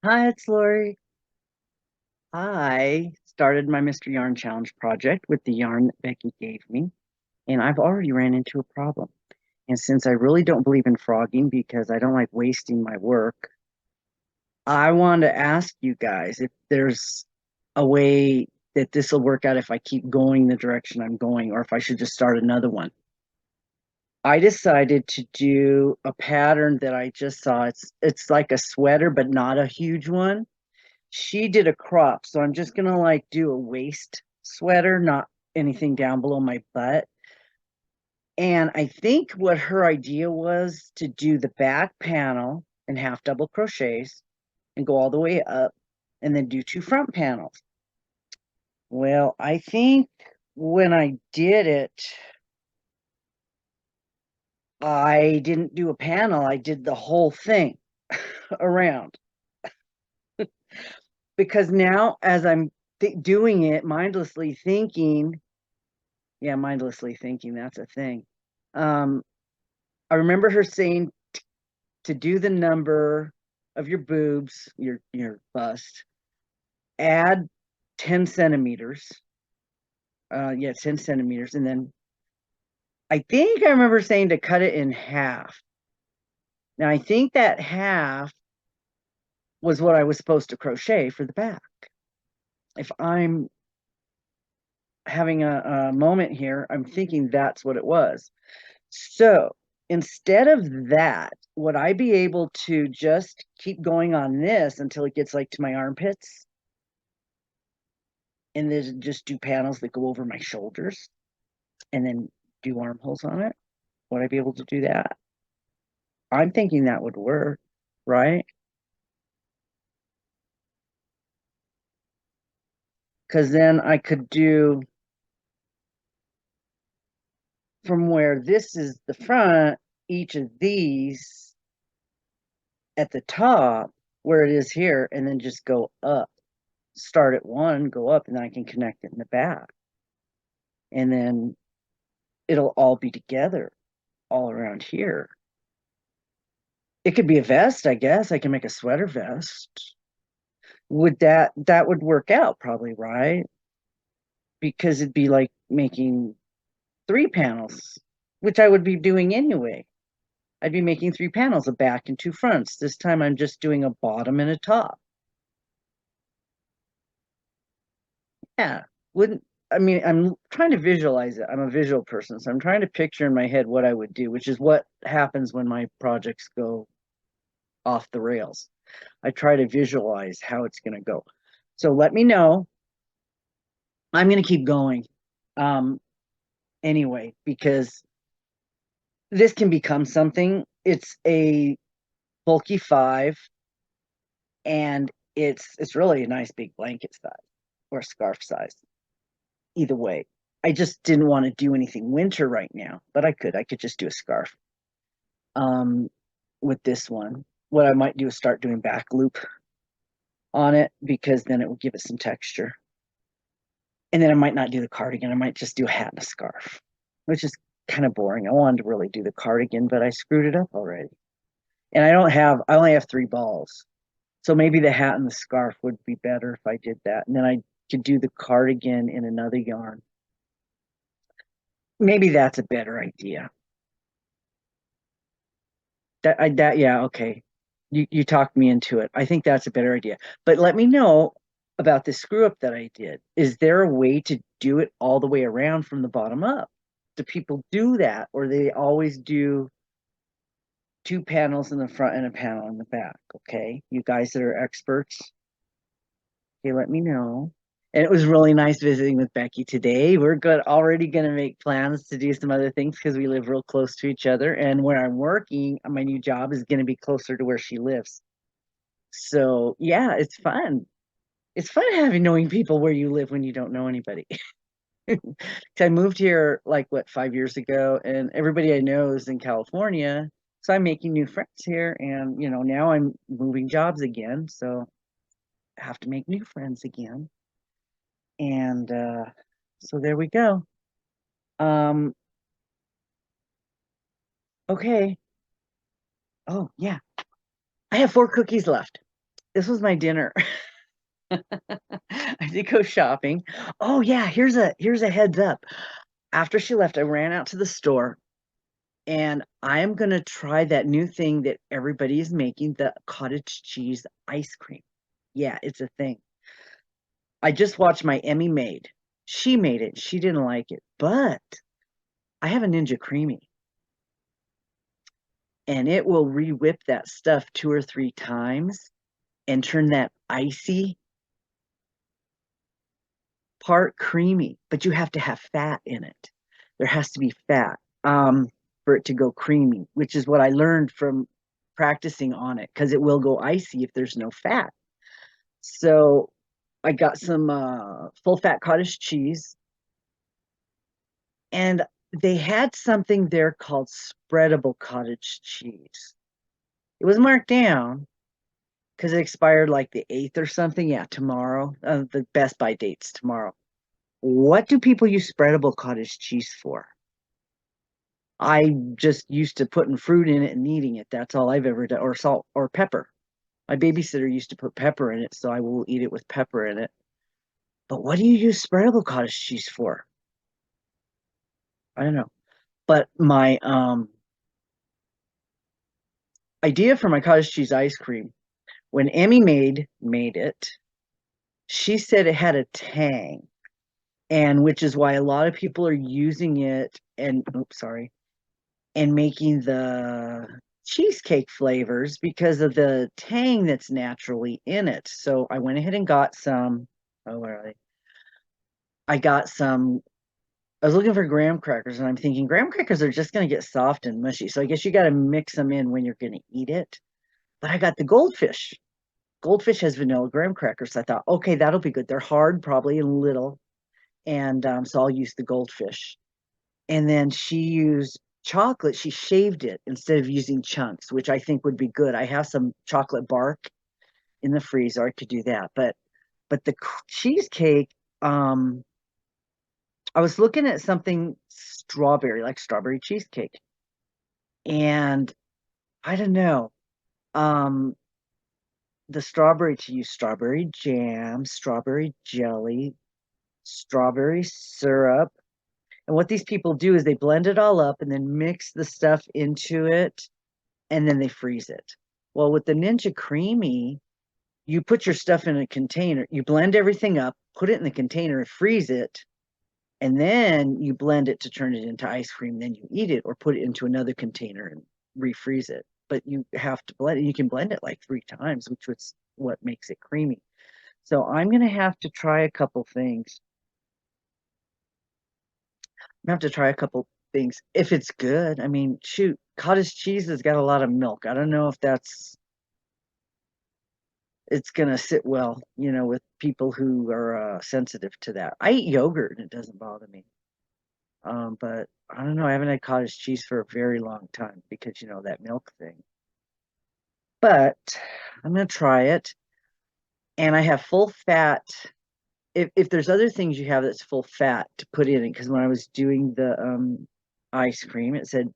Hi, it's Lori. I started my Mr. Yarn Challenge project with the yarn that Becky gave me, and I've already ran into a problem. And since I really don't believe in frogging because I don't like wasting my work, I want to ask you guys if there's a way that this will work out if I keep going the direction I'm going, or if I should just start another one. I decided to do a pattern that I just saw. It's like a sweater, but not a huge one. She did a crop, so I'm just gonna like do a waist sweater, not anything down below my butt. And I think what her idea was to do the back panel and half double crochets and go all the way up and then do two front panels. Well, I think when I did it, I didn't do a panel, I did the whole thing around. Because now, as I'm doing it, mindlessly thinking, yeah, mindlessly thinking, that's a thing. Um, I remember her saying to do the number of your boobs, your bust, add 10 centimeters. Yeah, 10 centimeters. And then I think I remember saying to cut it in half. Now I think that half was what I was supposed to crochet for the back. If I'm having a moment here, I'm thinking that's what it was. So instead of that, would I be able to just keep going on this until it gets like to my armpits and then just do panels that go over my shoulders and then do armholes on it? Would I be able to do that? I'm thinking that would work, right? Because then I could do from where this is the front, each of these at the top where it is here, and then just go up. Start at one, go up, and then I can connect it in the back. And then it'll all be together all around here. It could be a vest, I guess. I can make a sweater vest. Would that would work out probably, right? Because it'd be like making three panels, which I would be doing anyway. I'd be making three panels, a back and two fronts. This time I'm just doing a bottom and a top. Yeah. Wouldn't I mean, I'm trying to visualize it. I'm a visual person, so I'm trying to picture in my head what I would do, which is what happens when my projects go off the rails. I try to visualize how it's going to go. So let me know. I'm going to keep going anyway, because this can become something. It's a bulky 5, and it's really a nice big blanket size or scarf size. Either way, I just didn't want to do anything winter right now, but I could just do a scarf um with this one. What I might do is start doing back loop on it, because then it will give it some texture. And then I might not do the cardigan. I might just do a hat and a scarf, which is kind of boring. I wanted to really do the cardigan, but I screwed it up already. And I only have 3 balls. So maybe the hat and the scarf would be better if I did that. And then I could do the cardigan in another yarn. Maybe that's a better idea. Yeah, okay. You talked me into it. I think that's a better idea. But let me know about the screw up that I did. Is there a way to do it all the way around from the bottom up? Do people do that, or they always do two panels in the front and a panel in the back? Okay, you guys that are experts, okay, let me know. And it was really nice visiting with Becky today. We're already going to make plans to do some other things because we live real close to each other. And where I'm working, my new job is going to be closer to where she lives. So yeah, it's fun. It's fun having knowing people where you live when you don't know anybody. I moved here like what 5 years ago, and everybody I know is in California. So I'm making new friends here, and now I'm moving jobs again, so I have to make new friends again. And so there we go. Um, okay. Oh yeah, I have 4 cookies left. this was my dinner. I did go shopping. Oh yeah, here's a heads up. After she left, I ran out to the store and I'm gonna try that new thing that everybody is making, the cottage cheese ice cream. Yeah, it's a thing. I just watched my Emmy maid. She made it. She didn't like it, but I have a Ninja Creamy and it will re-whip that stuff 2 or 3 times and turn that icy part creamy, but you have to have fat in it. There has to be fat for it to go creamy, which is what I learned from practicing on it because it will go icy if there's no fat. So I got some full fat cottage cheese and they had something there called spreadable cottage cheese. It was marked down because it expired like the 8th or something. Yeah, tomorrow. The Best By date's tomorrow. What do people use spreadable cottage cheese for? I just used to putting fruit in it and eating it. That's all I've ever done. Or salt or pepper. My babysitter used to put pepper in it, so I will eat it with pepper in it. But what do you use spreadable cottage cheese for? I don't know. But my idea for my cottage cheese ice cream, when Emmy made it, she said it had a tang, and which is why a lot of people are using it and oops, sorry, and making the cheesecake flavors because of the tang that's naturally in it. So I went ahead and got some. Oh, where are they? I got some. I was looking for graham crackers, and I'm thinking graham crackers are just going to get soft and mushy. So I guess you got to mix them in when you're going to eat it. But I got the goldfish. Goldfish has vanilla graham crackers. So I thought, okay, that'll be good. They're hard, probably and little, and so I'll use the goldfish. And then she used chocolate. She shaved it instead of using chunks, which I think would be good. I have some chocolate bark in the freezer. I could do that. But the cheesecake, I was looking at something strawberry, like strawberry cheesecake. And I don't know. Um, the strawberry to use strawberry jam, strawberry jelly, strawberry syrup. And what these people do is they blend it all up and then mix the stuff into it and then they freeze it. Well, with the Ninja Creamy, you put your stuff in a container, you blend everything up, put it in the container, freeze it, and then you blend it to turn it into ice cream. Then you eat it or put it into another container and refreeze it. But you have to blend it. You can blend it like 3 times, which was what makes it creamy. So I'm going to have to try a couple things. I have to try a couple things if it's good. I mean, shoot, cottage cheese has got a lot of milk. I don't know if it's gonna sit well, with people who are sensitive to that. I eat yogurt and it doesn't bother me. But I don't know. I haven't had cottage cheese for a very long time because that milk thing. But I'm gonna try it, and I have full fat. If there's other things you have that's full fat to put in it, because when I was doing the ice cream, it said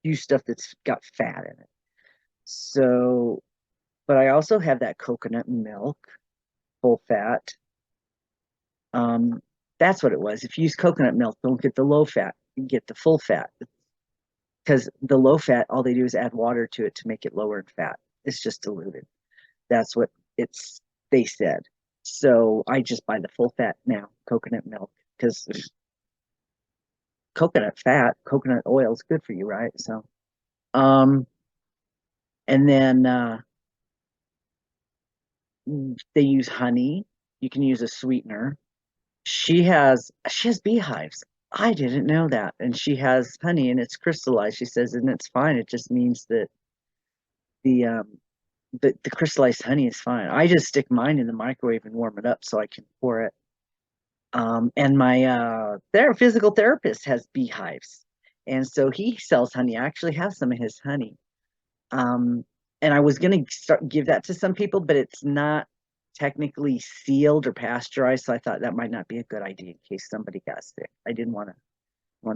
use stuff that's got fat in it. So, but I also have that coconut milk, full fat. Um, that's what it was. If you use coconut milk, don't get the low fat, you get the full fat. Because the low fat, all they do is add water to it to make it lower in fat. It's just diluted. That's what they said. So I just buy the full fat now, coconut milk, because coconut fat, coconut oil is good for you, right? So, um, and then they use honey. You can use a sweetener. She has beehives. I didn't know that. And she has honey and it's crystallized. She says, and it's fine. It just means that the um the crystallized honey is fine. I just stick mine in the microwave and warm it up so I can pour it. And my physical therapist has beehives. And so he sells honey. I actually have some of his honey. Um, and I was gonna give that to some people, but it's not technically sealed or pasteurized, so I thought that might not be a good idea in case somebody got sick. I didn't want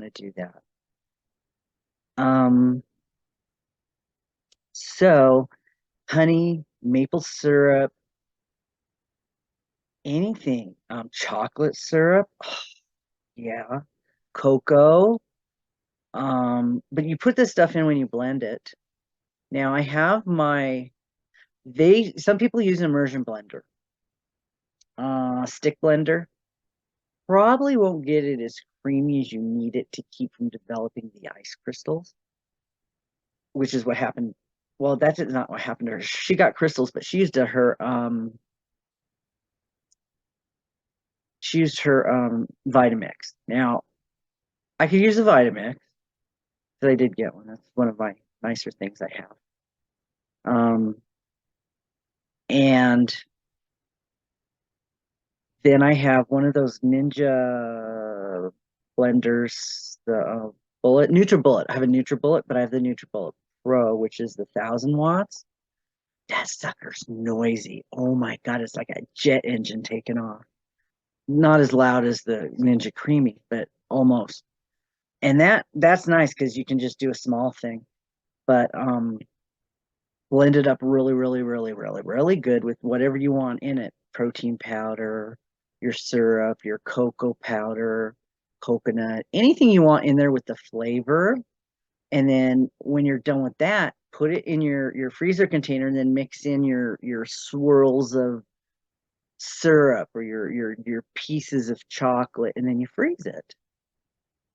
to do that. Um, so honey, maple syrup, anything. Chocolate syrup. Yeah. Cocoa. But you put this stuff in when you blend it. Now I have some people use an immersion blender, stick blender. Probably won't get it as creamy as you need it to keep from developing the ice crystals, which is what happened. Well, that's not what happened to her. She got crystals, but she used her Vitamix. Now I could use a Vitamix because I did get one. That's one of my nicer things I have. And then I have one of those Ninja blenders, the Bullet, NutriBullet. I have a NutriBullet, but I have the NutriBullet Pro, which is the 1,000 watts. That sucker's noisy. Oh my God, it's like a jet engine taking off. Not as loud as the Ninja Creamy, but almost. And that's nice because you can just do a small thing. But blend it up really, really, really, really, really good with whatever you want in it. Protein powder, your syrup, your cocoa powder, coconut, anything you want in there with the flavor. And then when you're done with that, put it in your freezer container and then mix in your swirls of syrup or your pieces of chocolate and then you freeze it.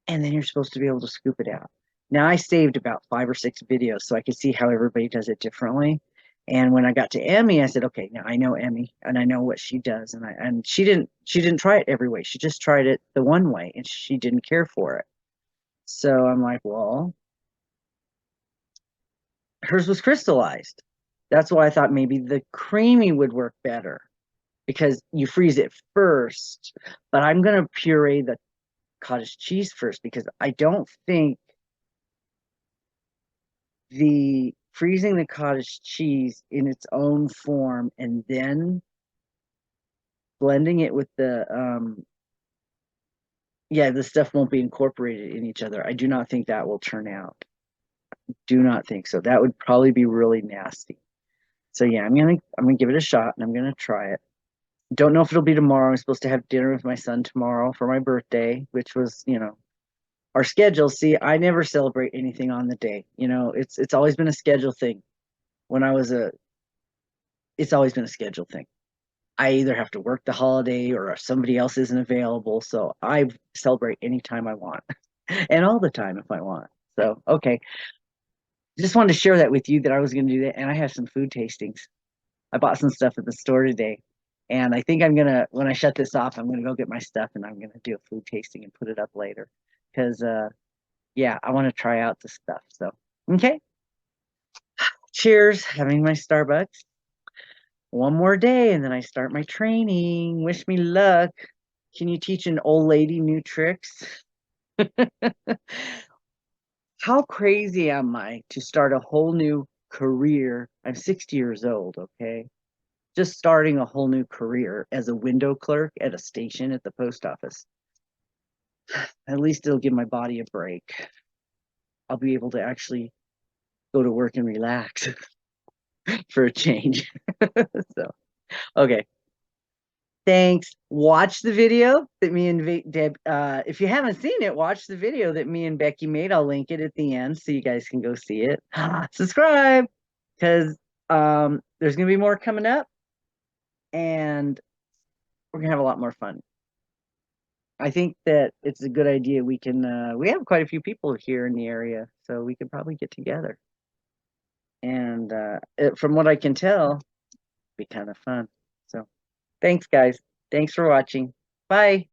And then you're supposed to be able to scoop it out. Now I saved about 5 or 6 videos so I could see how everybody does it differently. And when I got to Emmy, I said, okay, now I know Emmy and I know what she does. And she didn't try it every way. She just tried it the one way and she didn't care for it. So I'm like, well, hers was crystallized. That's why I thought maybe the creamy would work better because you freeze it first. But I'm gonna puree the cottage cheese first because I don't think the freezing the cottage cheese in its own form and then blending it with the stuff won't be incorporated in each other. I do not think that will turn out. Do not think so. That would probably be really nasty. So yeah, I'm gonna give it a shot and I'm gonna try it. Don't know if it'll be tomorrow. I'm supposed to have dinner with my son tomorrow for my birthday, which was, our schedule. See, I never celebrate anything on the day. It's always been a schedule thing. When I was a It's always been a schedule thing. I either have to work the holiday or somebody else isn't available. So I celebrate anytime I want and all the time if I want. So, okay. Just wanted to share that with you that I was going to do that. And I have some food tastings. I bought some stuff at the store today. And I think when I shut this off, I'm going to go get my stuff and I'm going to do a food tasting and put it up later. Because, yeah, I want to try out the stuff. So, okay. Cheers. Having my Starbucks. One more day and then I start my training. Wish me luck. Can you teach an old lady new tricks? How crazy am I to start a whole new career? I'm 60 years old, okay? Just starting a whole new career as a window clerk at a station at the post office. At least it'll give my body a break. I'll be able to actually go to work and relax for a change. So, okay. Thanks. Watch the video that me and Deb, if you haven't seen it, watch the video that me and Becky made. I'll link it at the end so you guys can go see it. Subscribe because there's going to be more coming up and we're going to have a lot more fun. I think that it's a good idea. We have quite a few people here in the area, so we could probably get together. And from what I can tell, it'd be kind of fun. So thanks, guys. Thanks for watching. Bye.